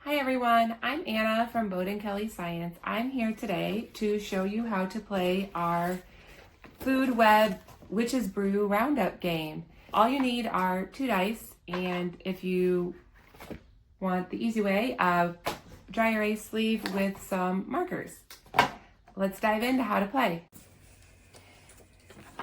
Hi everyone, I'm Anna from Bowden Kelly Science. I'm here today to show you how to play our Food Web Witch's Brew Roundup game. All you need are 2 dice, and if you want the easy way, a dry erase sleeve with some markers. Let's dive into how to play.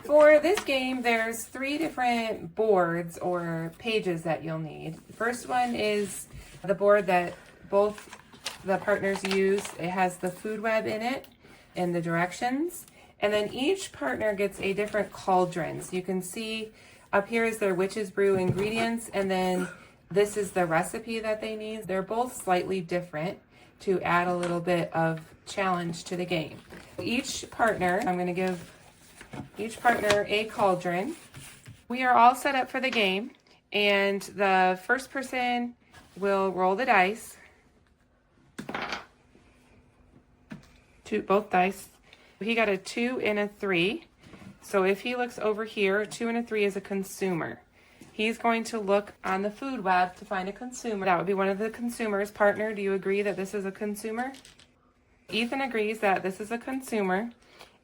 For this game, there's 3 different boards or pages that you'll need. The first one is the board that both the partners use. It has the food web in it and the directions. And then each partner gets a different cauldron. So you can see up here is their witch's brew ingredients, and then this is the recipe that they need. They're both slightly different to add a little bit of challenge to the game. Each partner, I'm going to give each partner a cauldron. We are all set up for the game, and the first person will roll the dice. Both dice. He got a 2 and a 3. So if he looks over here, a 2 and a 3 is a consumer. He's going to look on the food web to find a consumer. That would be one of the consumers. Partner, do you agree that this is a consumer? Ethan agrees that this is a consumer,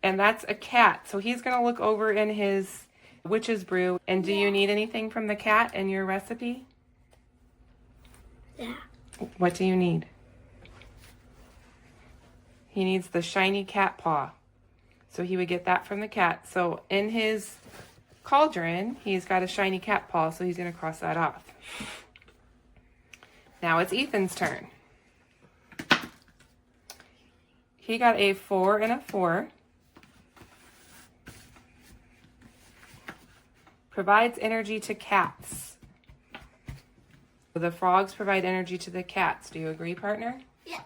and that's a cat. So he's going to look over in his witch's brew. And do you need anything from the cat in your recipe? Yeah. What do you need? He needs the shiny cat paw. So he would get that from the cat. So in his cauldron, he's got a shiny cat paw, so he's going to cross that off. Now it's Ethan's turn. He got a 4 and a 4. Provides energy to cats. The frogs provide energy to the cats. Do you agree, partner? Yes.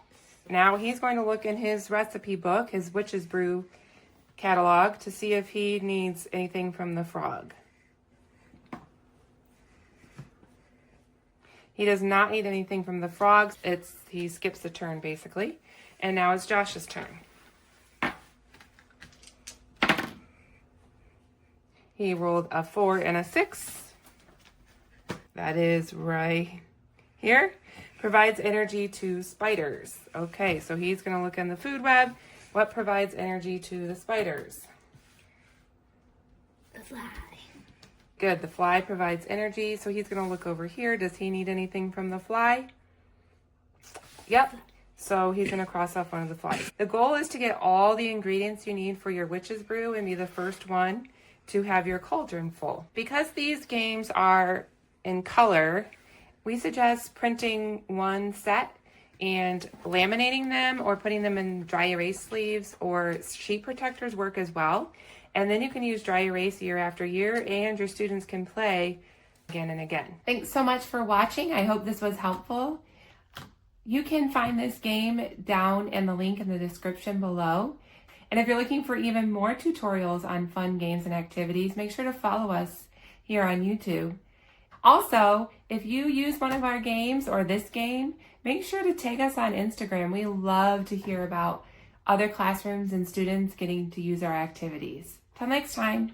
Now he's going to look in his recipe book, his witch's brew catalog, to see if he needs anything from the frog. He does not need anything from the frogs. He skips a turn basically. And now it's Josh's turn. He rolled a 4 and a 6. That is right here. Provides energy to spiders. Okay, so he's going to look in the food web. What provides energy to the spiders? The fly. Good, the fly provides energy, so he's going to look over here. Does he need anything from the fly? Yep, so he's going to cross off one of the flies. The goal is to get all the ingredients you need for your witch's brew and be the first one to have your cauldron full. Because these games are in color, we suggest printing one set and laminating them or putting them in dry erase sleeves, or sheet protectors work as well. And then you can use dry erase year after year, and your students can play again and again. Thanks so much for watching. I hope this was helpful. You can find this game down in the link in the description below. And if you're looking for even more tutorials on fun games and activities, make sure to follow us here on YouTube. Also, if you use one of our games or this game, make sure to tag us on Instagram. We love to hear about other classrooms and students getting to use our activities. Till next time.